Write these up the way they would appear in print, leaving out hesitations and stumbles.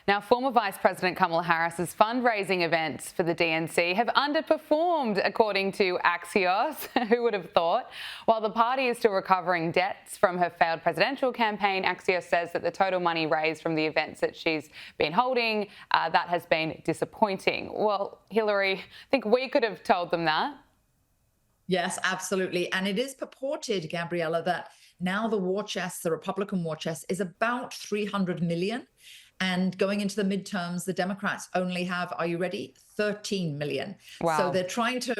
Now, former Vice President Kamala Harris's fundraising events for the DNC have underperformed, according to Axios. Who would have thought? While the party is still recovering debts from her failed presidential campaign, Axios says that the total money raised from the events that she's been holding, that has been disappointing. Well, Hilary, I think we could have told them that. Yes, absolutely. And it is purported, Gabriella, that now the war chest, the Republican war chest, is about 300 million. And going into the midterms, the Democrats only have, are you ready? 13 million. Wow. So they're trying to,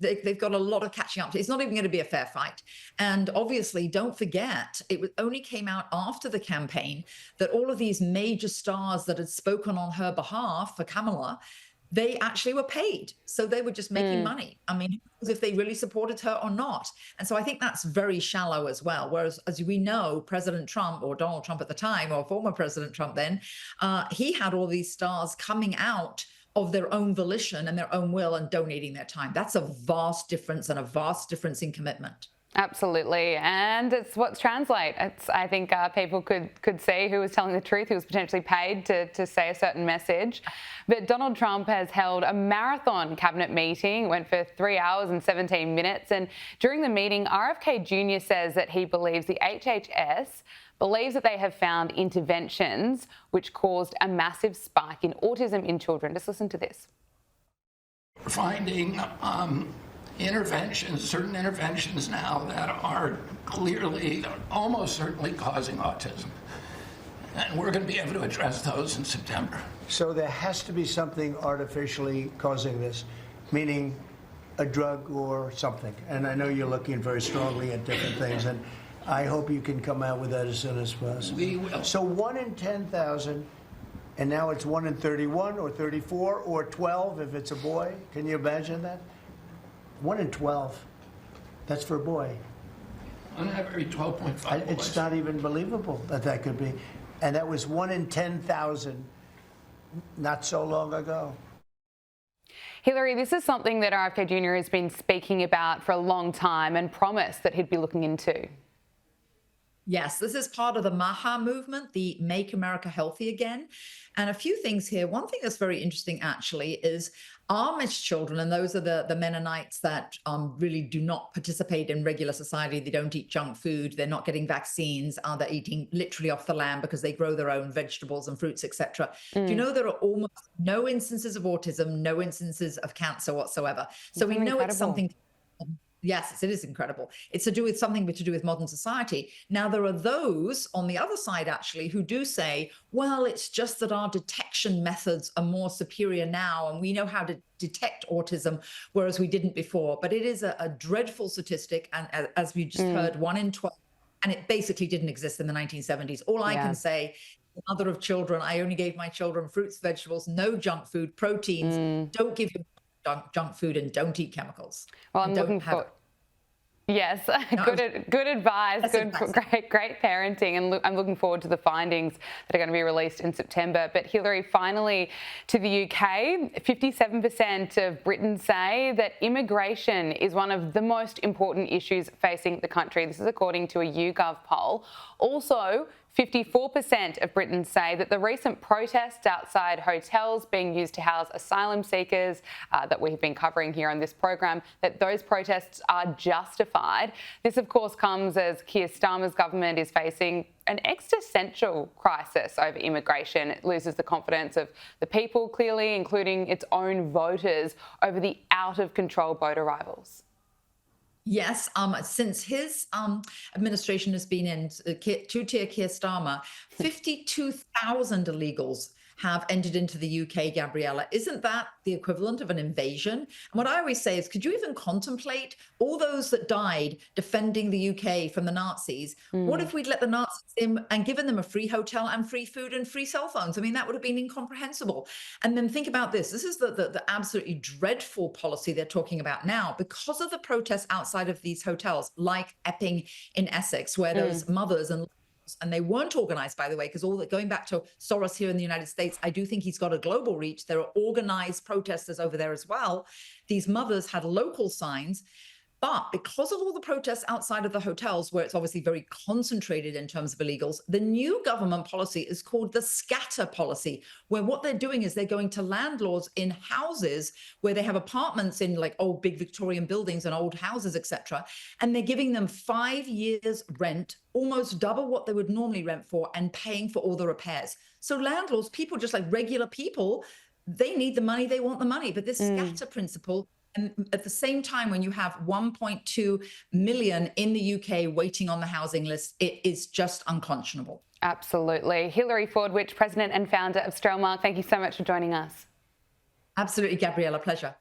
they've got a lot of catching up to. It's not even going to be a fair fight. And obviously, don't forget, it only came out after the campaign that all of these major stars that had spoken on her behalf for Kamala, they actually were paid. So they were just making money. I mean, if they really supported her or not. And so I think that's very shallow as well. Whereas, as we know, President Trump, or Donald Trump at the time, or former President Trump then, he had all these stars coming out of their own volition and their own will and donating their time. That's a vast difference, and a vast difference in commitment. Absolutely, and it's what's translate. I think people could see who was telling the truth, who was potentially paid to say a certain message. But Donald Trump has held a marathon cabinet meeting, went for 3 hours and 17 minutes. And during the meeting, RFK Jr. says that he believes the HHS believes that they have found interventions which caused a massive spike in autism in children. Just listen to this. Finding interventions, certain interventions now that are clearly, almost certainly causing autism. And we're going to be able to address those in September. So there has to be something artificially causing this, meaning a drug or something. And I know you're looking very strongly at different things, and I hope you can come out with that as soon as possible. We will. So 1 in 10,000, and now it's 1 in 31 or 34 or 12 if it's a boy. Can you imagine that? 1 in 12. That's for a boy. On average, 12.5 boys. It's not even believable that that could be. And that was 1 in 10,000 not so long ago. Hilary, this is something that RFK Jr. has been speaking about for a long time and promised that he'd be looking into. Yes, this is part of the MAHA movement, the Make America Healthy Again. And a few things here. One thing that's very interesting, actually, is Amish children, and those are the Mennonites that really do not participate in regular society. They don't eat junk food. They're not getting vaccines. They're eating literally off the land because they grow their own vegetables and fruits, etc. Do you know there are almost no instances of autism, no instances of cancer whatsoever? So we know it's something. Yes, it is incredible. It's to do with something to do with modern society. Now, there are those on the other side, actually, who do say, well, it's just that our detection methods are more superior now, and we know how to detect autism, whereas we didn't before. But it is a dreadful statistic, and as we just heard, 1 in 12, and it basically didn't exist in the 1970s. All I can say, mother of children, I only gave my children fruits, vegetables, no junk food, proteins. Don't give your junk food, and don't eat chemicals. Well, I'm looking for. Yes, good advice, great parenting, and I'm looking forward to the findings that are going to be released in September. But Hilary, finally to the UK, 57% of Britons say that immigration is one of the most important issues facing the country. This is according to a YouGov poll. Also, 54% of Britons say that the recent protests outside hotels being used to house asylum seekers that we have been covering here on this program, that those protests are justified. This, of course, comes as Keir Starmer's government is facing an existential crisis over immigration. It loses the confidence of the people, clearly, including its own voters, over the out-of-control boat arrivals. Yes, since his administration has been in, two-tier Keir Starmer, 52,000 illegals have entered into the UK, Gabriella. Isn't that the equivalent of an invasion? And what I always say is, could you even contemplate all those that died defending the UK from the Nazis? What if we'd let the Nazis in and given them a free hotel and free food and free cell phones? I mean, that would have been incomprehensible. And then think about this. This is the absolutely dreadful policy they're talking about now because of the protests outside of these hotels, like Epping in Essex, where those mothers and they weren't organized, by the way, because going back to Soros here in the United States, I do think he's got a global reach. There are organized protesters over there as well. These mothers had local signs. But because of all the protests outside of the hotels, where it's obviously very concentrated in terms of illegals, the new government policy is called the scatter policy, where what they're doing is they're going to landlords in houses where they have apartments in like old big Victorian buildings and old houses, etc. And they're giving them 5 years rent, almost double what they would normally rent for, and paying for all the repairs. So landlords, people just like regular people, they need the money, they want the money. But this scatter principle, and at the same time, when you have 1.2 million in the UK waiting on the housing list, it is just unconscionable. Absolutely. Hilary Fordwich, President and founder of Strelmark, thank you so much for joining us. Absolutely, Gabriella, pleasure.